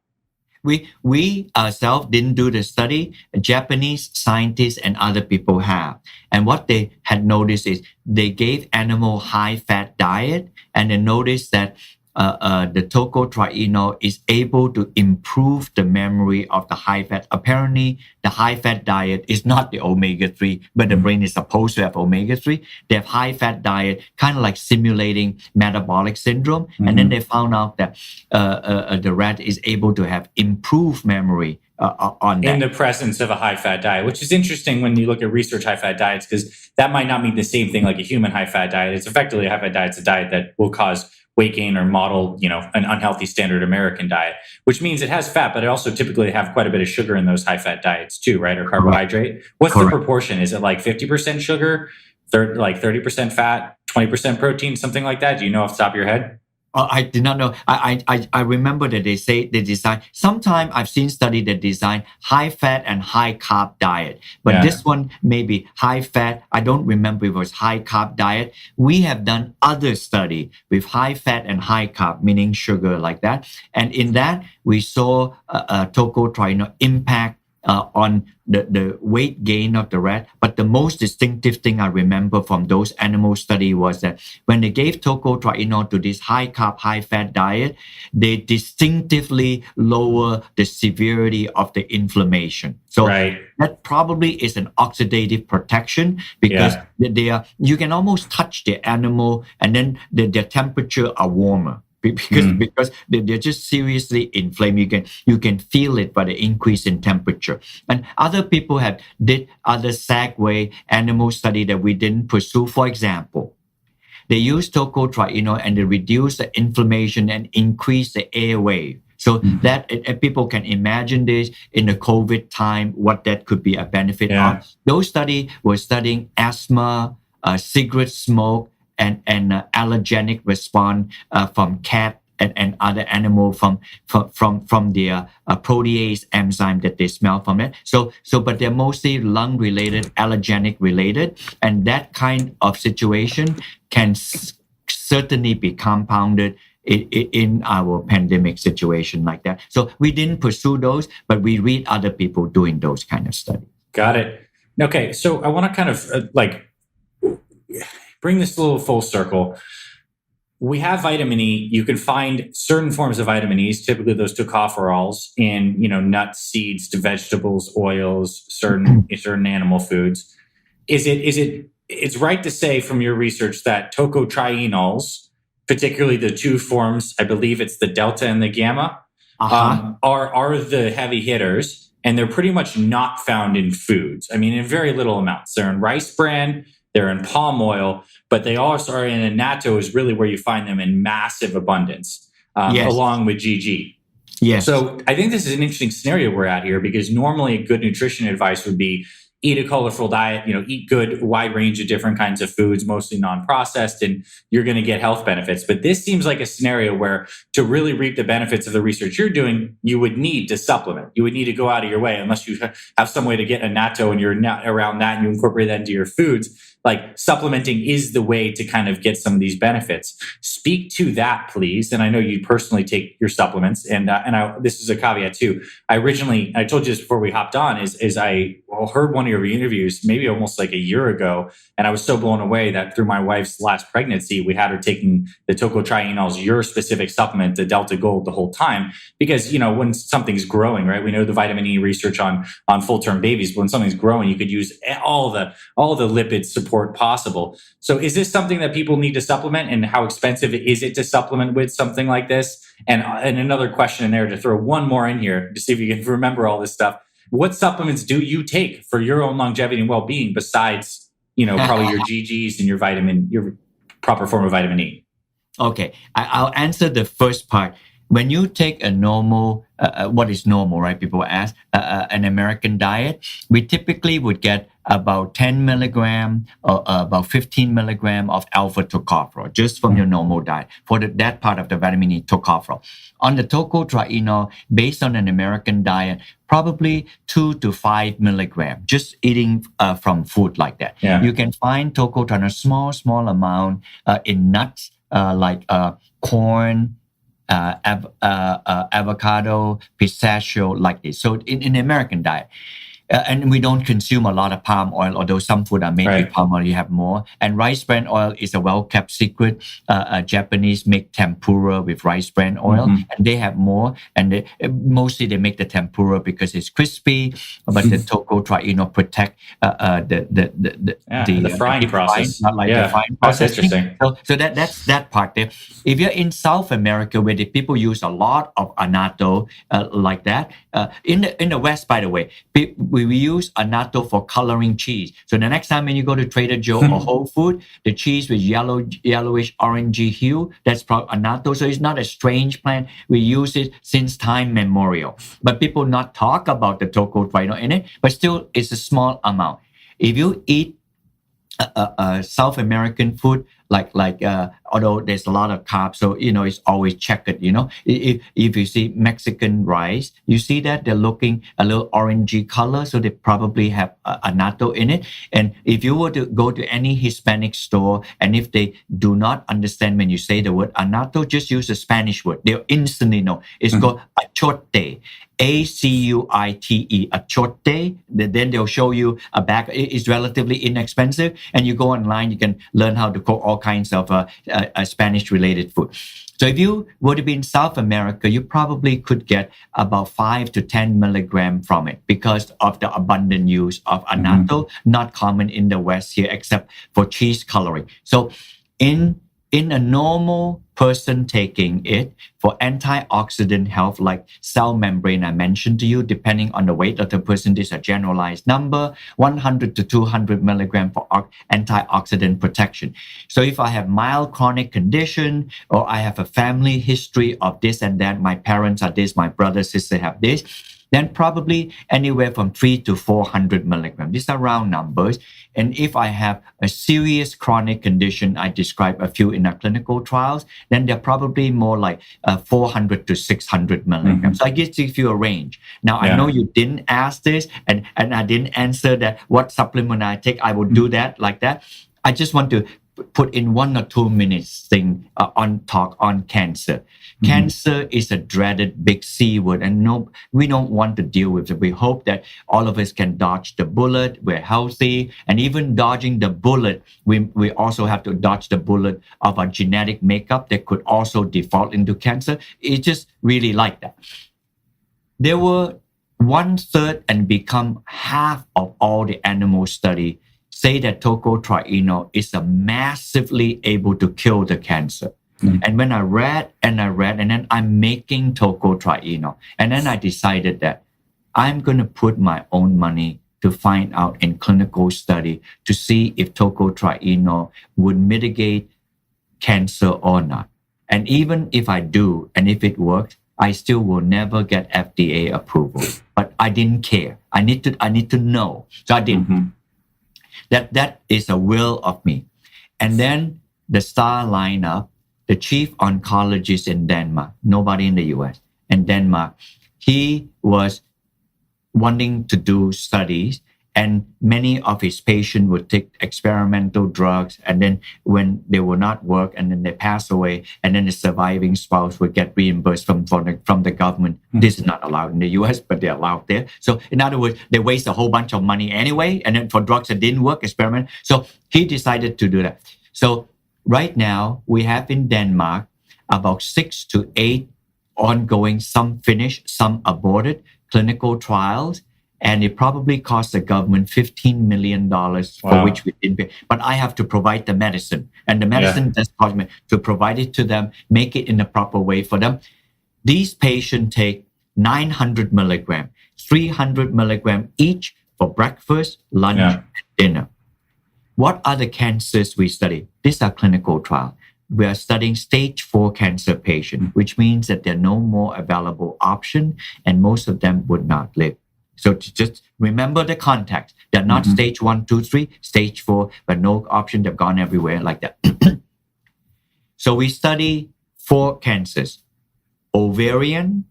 We ourselves didn't do the study. Japanese scientists and other people have. And what they had noticed is they gave animal high-fat diet, and they noticed that the tocotrienol is able to improve the memory of the high-fat. Apparently, the high-fat diet is not the omega-3, but the brain is supposed to have omega-3. They have high-fat diet, kind of like simulating metabolic syndrome. And then they found out that the rat is able to have improved memory on that. In the presence of a high-fat diet, which is interesting when you look at research high-fat diets, because that might not mean the same thing like a human high-fat diet. It's effectively a high-fat diet. It's a diet that will cause weight gain or model, an unhealthy standard American diet, which means it has fat, but it also typically have quite a bit of sugar in those high-fat diets too, right? Or carbohydrate. What's the proportion? Is it like 50% sugar, like 30% fat, 20% protein, something like that? Do you know off the top of your head? Oh, I did not know. I remember that they say they design. Sometime I've seen study that design high fat and high carb diet, but this one may be high fat. I don't remember if it was high carb diet. We have done other study with high fat and high carb, meaning sugar like that. And in that, we saw tocotrienol impact on the weight gain of the rat. But the most distinctive thing I remember from those animal study was that when they gave tocotrienol to this high carb, high fat diet, they distinctively lower the severity of the inflammation. So that probably is an oxidative protection because they are, you can almost touch the animal and then their temperature are warmer. Because they're just seriously inflamed. You can feel it by the increase in temperature. And other people have did other segue animal study that we didn't pursue. For example, they use tocotrienol and they reduce the inflammation and increase the airway. So that people can imagine this in the COVID time, what that could be a benefit of. Those study were studying asthma, cigarette smoke, and allergenic response from cat and other animal from their protease enzyme that they smell from it. So but they're mostly lung related, allergenic related, and that kind of situation can certainly be compounded in our pandemic situation like that. So we didn't pursue those, but we read other people doing those kind of studies. Got it. Okay, so I want to kind of bring this a little full circle. We have vitamin E. You can find certain forms of vitamin E's, typically those tocopherols, in nuts, seeds, vegetables, oils, certain animal foods. It's right to say from your research that tocotrienols, particularly the two forms, I believe it's the delta and the gamma, are the heavy hitters, and they're pretty much not found in foods. I mean, in very little amounts. They're in rice bran, they're in palm oil, but they also are in annatto is really where you find them in massive abundance, along with GG. Yes. So I think this is an interesting scenario we're at here, because normally good nutrition advice would be eat a colorful diet, eat good, wide range of different kinds of foods, mostly non-processed, and you're going to get health benefits. But this seems like a scenario where to really reap the benefits of the research you're doing, you would need to supplement. You would need to go out of your way, unless you have some way to get annatto and you're not around that and you incorporate that into your foods. Like, supplementing is the way to kind of get some of these benefits. Speak to that, please. And I know you personally take your supplements, and this is a caveat too. I told you this before we hopped on, is I heard one of your interviews maybe almost like a year ago, and I was so blown away that through my wife's last pregnancy, we had her taking the tocotrienols, your specific supplement, the Delta Gold, the whole time, because when something's growing, right? We know the vitamin E research on full-term babies, but when something's growing, you could use all the lipid support possible. So is this something that people need to supplement, and how expensive is it to supplement with something like this? And another question in there, to throw one more in here to see if you can remember all this stuff. What supplements do you take for your own longevity and well-being besides, probably your GGs and your proper form of vitamin E? Okay, I'll answer the first part. When you take a normal, what is normal, right? People ask, an American diet, we typically would get about 10 milligram or about 15 milligram of alpha tocopherol just from your normal diet for that part of the vitamin E tocopherol. On the tocotrienol, based on an American diet, probably 2 to 5 milligram, just eating from food like that. Yeah. You can find tocotrienol, small amount in nuts like corn, avocado, pistachio, like this. So in the American diet. And we don't consume a lot of palm oil, although some food are made with palm oil, you have more. And rice bran oil is a well-kept secret. Japanese make tempura with rice bran oil, and they have more. And mostly they make the tempura because it's crispy, but the tocotrienol protect the frying process. Not like the frying process. That's interesting. So that's that part there. If you're in South America, where the people use a lot of annatto like that, in the West, by the way, we use annatto for coloring cheese. So the next time when you go to Trader Joe or Whole Foods, the cheese with yellowish orangey hue, that's probably annatto. So it's not a strange plant. We use it since time memorial. But people not talk about the tocotrienol in it, but still it's a small amount. If you eat South American food like although there's a lot of carbs, so it's always checkered. If you see Mexican rice, you see that they're looking a little orangey color, so they probably have annatto in it. And if you were to go to any Hispanic store, and if they do not understand when you say the word annatto, just use the Spanish word. They'll instantly know. It's called achote. ACUITE, achote. Then they'll show you a bag. It's relatively inexpensive, and you go online, you can learn how to cook all kinds of Spanish-related food. So if you were to be in South America, you probably could get about 5 to 10 milligram from it because of the abundant use of annatto, not common in the West here except for cheese coloring. So in a normal person taking it for antioxidant health, like cell membrane I mentioned to you, depending on the weight of the person, this is a generalized number, 100 to 200 milligram for antioxidant protection. So if I have mild chronic condition, or I have a family history of this and that, my parents are this, my brother, sister have this, then probably anywhere from 3 to 400 milligrams. These are round numbers. And if I have a serious chronic condition, I describe a few in our clinical trials, then they're probably more like 400 to 600 milligrams. So I just give you a range. Now, I know you didn't ask this, and I didn't answer that what supplement I take. I will do that like that. I just want to put in 1 or 2 minutes thing on talk on cancer. Cancer is a dreaded big C word, and no, we don't want to deal with it. We hope that all of us can dodge the bullet. We're healthy, and even dodging the bullet, we also have to dodge the bullet of our genetic makeup that could also default into cancer. It's just really like that. There were 1/3 and become half of all the animal study say that tocotrienol is massively able to kill the cancer. And when I read, and then I'm making tocotrienol. And then I decided that I'm going to put my own money to find out in clinical study to see if tocotrienol would mitigate cancer or not. And even if I do, and if it works, I still will never get FDA approval. But I didn't care. I need to know. So I did. That is a will of me. And then the star lineup, the chief oncologist in Denmark, nobody in the US, in Denmark, he was wanting to do studies, and many of his patients would take experimental drugs, and then when they will not work, and then they pass away, and then the surviving spouse would get reimbursed from the government. This is not allowed in the US, but they're allowed there. So in other words, they waste a whole bunch of money anyway, and then for drugs that didn't work, experiment. So he decided to do that. So right now, we have in Denmark about 6 to 8 ongoing, some finished, some aborted, clinical trials. And it probably cost the government $15 million for which we didn't pay. But I have to provide the medicine. And the medicine does cost me to provide it to them, make it in a proper way for them. These patients take 900 milligram, 300 milligram each for breakfast, lunch, and dinner. What are the cancers we study? These are clinical trials. We are studying stage 4 cancer patients, which means that there are no more available options, and most of them would not live. So to just remember the context. They're not stage 1, 2, 3, stage 4, but no option. They've gone everywhere like that. So we study 4 cancers: ovarian,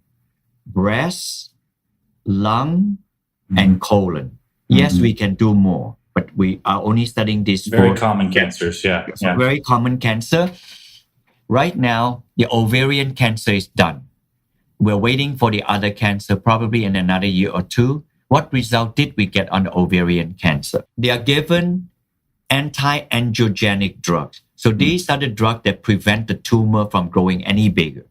breast, lung, and colon. Yes, we can do more, but we are only studying these 4. Very common cancers, Very common cancer. Right now, the ovarian cancer is done. We're waiting for the other cancer, probably in another year or 2. What result did we get on the ovarian cancer? They are given anti-angiogenic drugs. So these are the drugs that prevent the tumor from growing any bigger.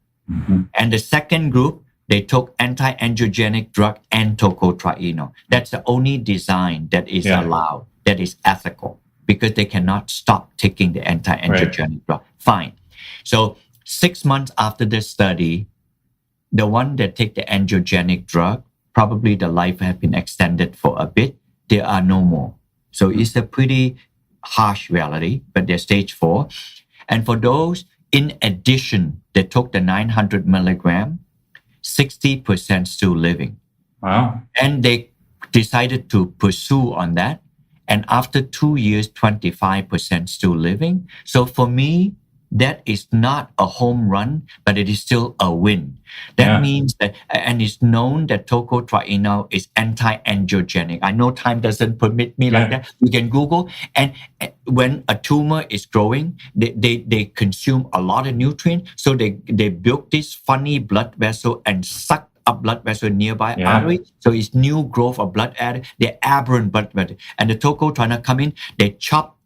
And the second group, they took anti-angiogenic drug and tocotrienol. That's the only design that is allowed, that is ethical, because they cannot stop taking the anti-angiogenic drug. Fine. So 6 months after the study, the one that take the angiogenic drug, probably the life has been extended for a bit. There are no more. So it's a pretty harsh reality, but they're stage 4. And for those, in addition, that took the 900 milligram, 60% still living. Wow. And they decided to pursue on that. And after 2 years, 25% still living. So for me, that is not a home run, but it is still a win. That means that, and it's known that tocotrienol is anti-angiogenic. I know time doesn't permit me like that. You can Google. And when a tumor is growing, they consume a lot of nutrients. So they build this funny blood vessel and suck up blood vessel nearby artery. So it's new growth of blood artery. They're aberrant blood vessel. And the tocotrienol come in, they chop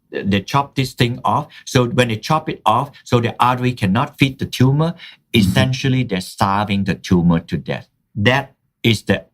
this thing off. So when they chop it off, so the artery cannot feed the tumor, essentially they're starving the tumor to death. That is the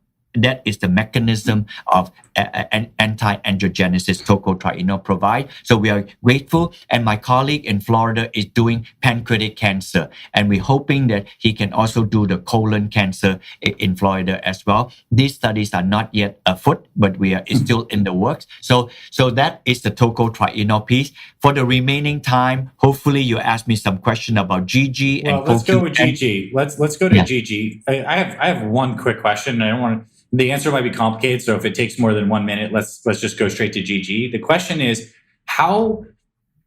mechanism of anti-angiogenesis tocotrienol provide. So we are grateful. And my colleague in Florida is doing pancreatic cancer. And we're hoping that he can also do the colon cancer in Florida as well. These studies are not yet afoot, but we are still in the works. So that is the tocotrienol piece. For the remaining time, hopefully you ask me some question about GG. Well, let's go with GG. Let's go to GG. I have one quick question. I don't want to. The answer might be complicated, so if it takes more than 1 minute, let's just go straight to GG. The question is how.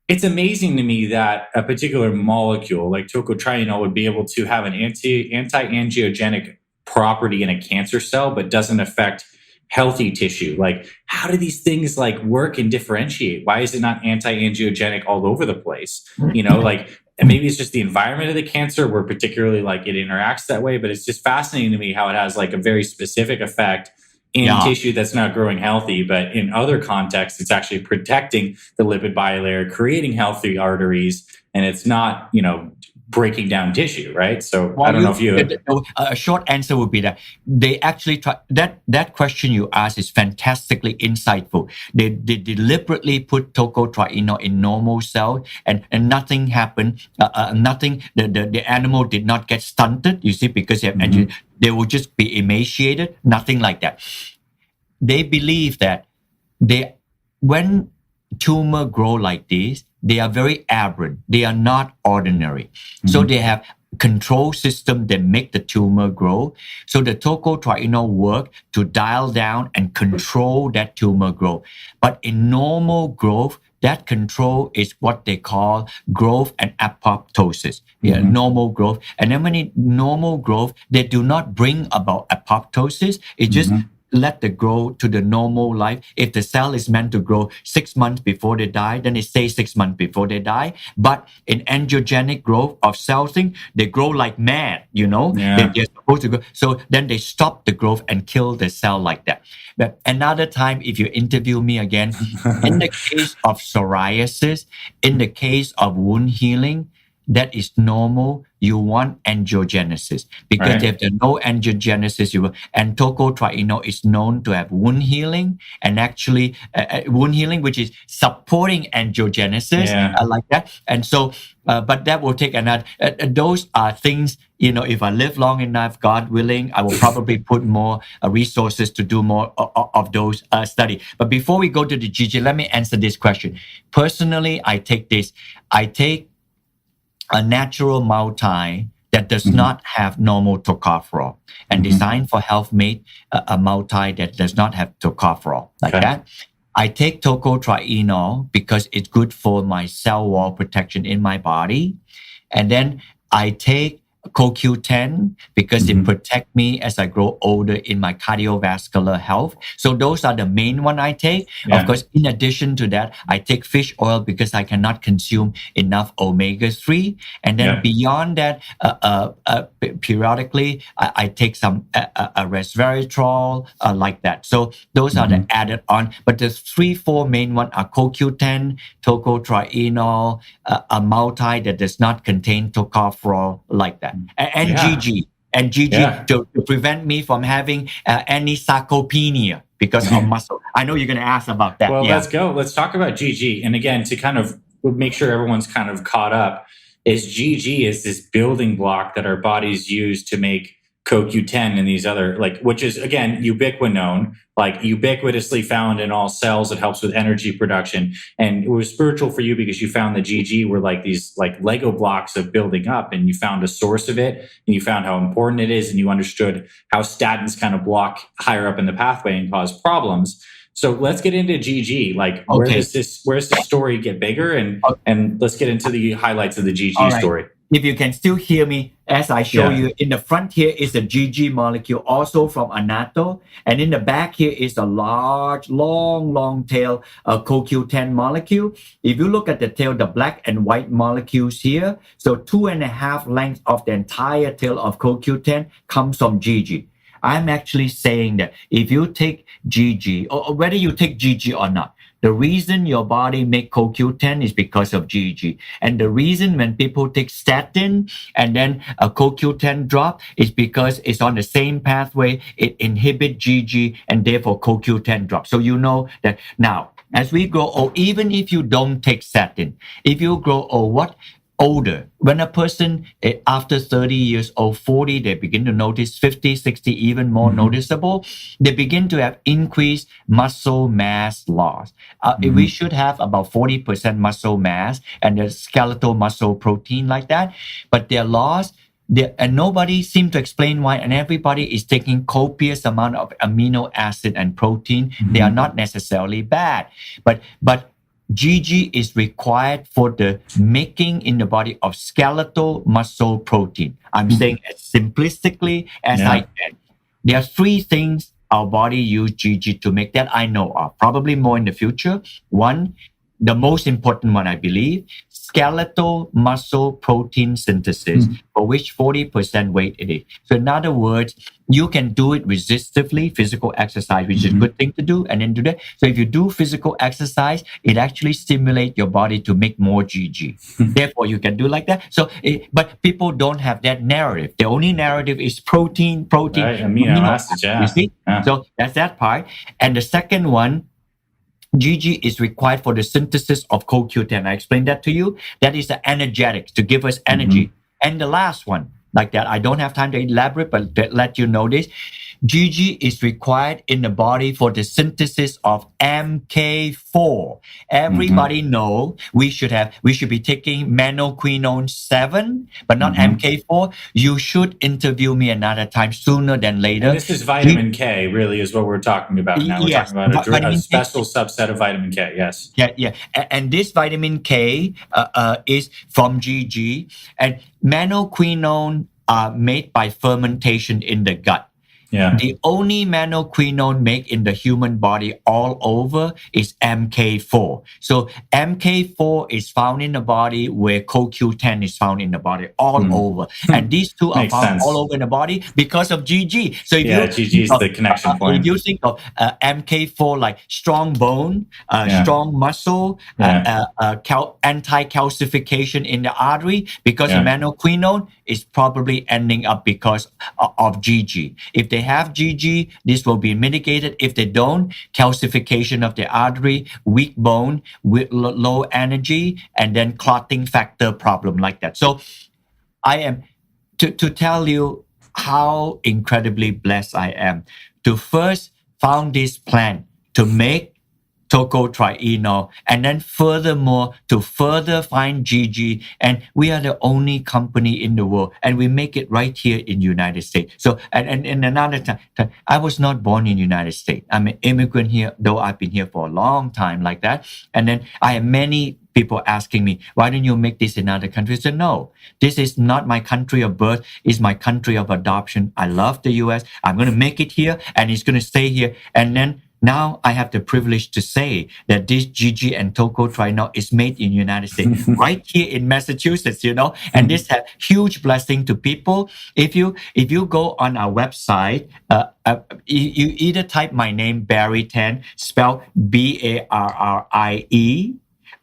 It's amazing to me that a particular molecule like tocotrienol would be able to have an anti-angiogenic property in a cancer cell, but doesn't affect healthy tissue. Like, how do these things like work and differentiate? Why is it not anti-angiogenic all over the place? And maybe it's just the environment of the cancer where particularly like it interacts that way, but it's just fascinating to me how it has like a very specific effect in tissue that's not growing healthy, but in other contexts, it's actually protecting the lipid bilayer, creating healthy arteries, and it's not, breaking down tissue, right? So I don't know if you... A short answer would be that they actually try... That question you asked is fantastically insightful. They deliberately put tocotrienol in normal cells and nothing happened. The animal did not get stunted, you see, because they will just be emaciated, nothing like that. They believe that when tumor grow like this, they are very aberrant. They are not ordinary. So they have control system that make the tumor grow. So the tocotrienol work to dial down and control that tumor growth. But in normal growth, that control is what they call growth and apoptosis. Normal growth. And then when normal growth, they do not bring about apoptosis. It just let the grow to the normal life. If the cell is meant to grow 6 months before they die, then it stays 6 months before they die. But in angiogenic growth of cells, they grow like mad, They're supposed to grow. So then they stop the growth and kill the cell like that. But another time, if you interview me again, in the case of psoriasis, in the case of wound healing, that is normal. You want angiogenesis because if there's no angiogenesis, and tocotrienol is known to have wound healing and actually wound healing, which is supporting angiogenesis like that. And so, but that will take another. Those are things, if I live long enough, God willing, I will probably put more resources to do more of those studies. But before we go to the GG, let me answer this question. Personally, I take a natural multi that does not have normal tocopherol and designed for health made a multi that does not have tocopherol like that. I take tocotrienol because it's good for my cell wall protection in my body. And then I take CoQ10 because it protects me as I grow older in my cardiovascular health. So those are the main one I take. Of course, in addition to that, I take fish oil because I cannot consume enough omega-3. And then beyond that, periodically, I take some resveratrol like that. So those are the added on. But the 3-4 main one are CoQ10, tocotrienol, a multi that does not contain tocopherol like that. And GG to prevent me from having any sarcopenia because of muscle. I know you're going to ask about that. Well, let's go. Let's talk about GG. And again, to kind of make sure everyone's kind of caught up, is GG is this building block that our bodies use to make CoQ10 and these other, which is, again, ubiquinone, ubiquitously found in all cells. It helps with energy production. And it was spiritual for you because you found the GG were these Lego blocks of building up, and you found a source of it, and you found how important it is, and you understood how statins kind of block higher up in the pathway and cause problems. So let's get into GG. Like, Okay. where's the story get bigger, and let's get into the highlights of the GG All right. story. If you can still hear me, as I show Yeah. you, in the front here is the GG molecule, also from annatto, and in the back here is a large, long tail CoQ10 molecule. If you look at the tail, the black and white molecules here, so 2.5 lengths of the entire tail of CoQ10 comes from GG. I'm actually saying that if you take GG, or whether you take GG or not, the reason your body make CoQ10 is because of GG. And the reason when people take statin and then a CoQ10 drop is because it's on the same pathway. It inhibits GG and therefore CoQ10 drop. So you know that now, as we grow old, even if you don't take statin, if you grow old, older, when a person after 30 years old, 40, they begin to notice 50, 60, even more noticeable, they begin to have increased muscle mass loss. We should have about 40% muscle mass and the skeletal muscle protein like that, but they're lost. And nobody seems to explain why, and everybody is taking copious amount of amino acid and protein. They are not necessarily bad, but GG is required for the making in the body of skeletal muscle protein. I'm saying as simplistically as I can. There are 3 things our body use GG to make that I know of, probably more in the future. One, the most important one, I believe, skeletal muscle protein synthesis, for which 40% weight it is. So in other words, you can do it resistively, physical exercise, which is a good thing to do, and then do that. So if you do physical exercise, it actually stimulates your body to make more GG. Therefore, you can do like that. So, but people don't have that narrative. The only narrative is protein. Right, amino acids, You see? So that's that part. And the second one, GG is required for the synthesis of CoQ10. I explained that to you. That is the energetic to give us energy. And the last one, like that, I don't have time to elaborate, but to let you know this. GG is required in the body for the synthesis of MK4. Everybody know we should be taking manoquinone 7, but not MK4. You should interview me another time sooner than later. And this is vitamin K, really, is what we're talking about now. We're talking about a special subset of vitamin K. Yes. Yeah. And this vitamin K is from GG, and manoquinone are made by fermentation in the gut. Yeah. The only manoquinone made in the human body all over is MK4. So MK4 is found in the body where CoQ10 is found in the body all over. And these two are found all over in the body because of GG. So if GG is the connection point. If you think of MK4 like strong bone, strong muscle, anti-calcification in the artery, because of manoquinone, is probably ending up because of GG. If they have GG, this will be mitigated. If they don't, calcification of the artery, weak bone, with low energy, and then clotting factor problem like that. So I am, to tell you how incredibly blessed I am to first found this plan to make tocotrienol, and then furthermore to further find GG, and we are the only company in the world, and we make it right here in United States. So and another time, I was not born in United States. I'm an immigrant here, though I've been here for a long time like that. And then I have many people asking me, why don't you make this in other countries? I said, no, this is not my country of birth, it's my country of adoption. I love the US. I'm going to make it here, and it's going to stay here. And then now I have the privilege to say that this GG and tocotrienol is made in the United States, right here in Massachusetts, and this has huge blessing to people. If you go on our website, you either type my name, Barrie Tan, spelled Barrie,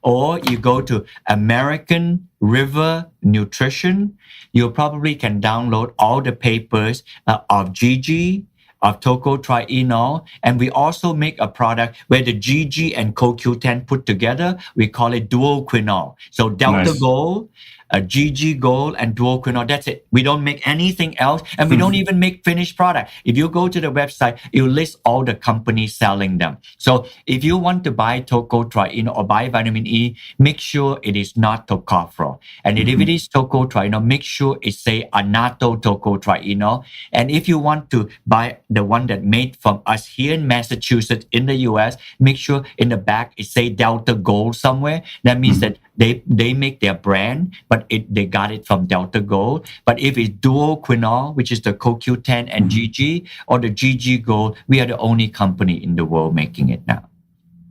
or you go to American River Nutrition. You probably can download all the papers of GG, of tocotrienol, and we also make a product where the GG and CoQ10 put together. We call it duoquinol. So delta gold, GG Gold and duoquinol. That's it. We don't make anything else, and we don't even make finished product. If you go to the website, it will list all the companies selling them. So if you want to buy tocotrienol or buy vitamin E, make sure it is not tocopherol. And if it is tocotrienol, make sure it say annatto tocotrienol. And if you want to buy the one that made from us here in Massachusetts in the US, make sure in the back it say Delta Gold somewhere. That means that they make their brand, but they got it from Delta Gold. But if it's duoquinol, which is the CoQ10 and GG, or the GG Gold, we are the only company in the world making it now.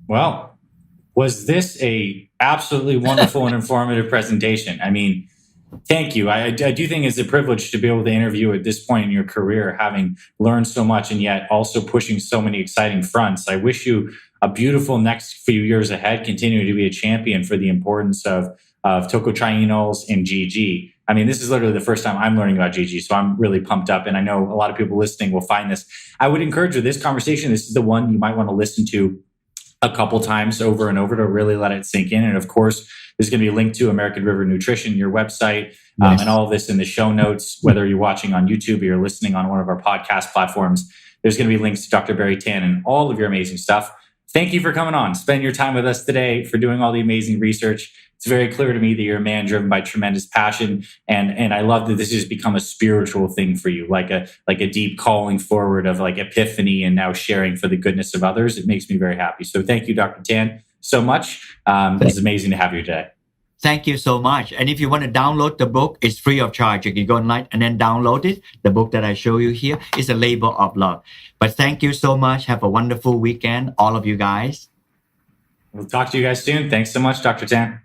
Well, was this a absolutely wonderful and informative presentation? I mean, thank you. I do think it's a privilege to be able to interview at this point in your career, having learned so much and yet also pushing so many exciting fronts. I wish you a beautiful next few years ahead, continuing to be a champion for the importance of tocotrienols and GG. I mean, this is literally the first time I'm learning about GG, so I'm really pumped up. And I know a lot of people listening will find this. I would encourage you, this conversation, this is the one you might want to listen to a couple times over and over to really let it sink in. And of course, there's going to be a link to American River Nutrition, your website, and all of this in the show notes, whether you're watching on YouTube or you're listening on one of our podcast platforms. There's going to be links to Dr. Barrie Tan and all of your amazing stuff. Thank you for coming on, spending your time with us today, for doing all the amazing research. It's very clear to me that you're a man driven by tremendous passion. And I love that this has become a spiritual thing for you, like a deep calling forward of like epiphany and now sharing for the goodness of others. It makes me very happy. So thank you, Dr. Tan, so much. It's amazing to have you today. Thank you so much. And if you want to download the book, it's free of charge. You can go online and then download it. The book that I show you here is A Labor of Love. But thank you so much. Have a wonderful weekend, all of you guys. We'll talk to you guys soon. Thanks so much, Dr. Tan.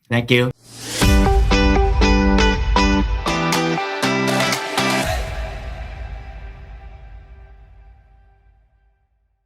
Thank you.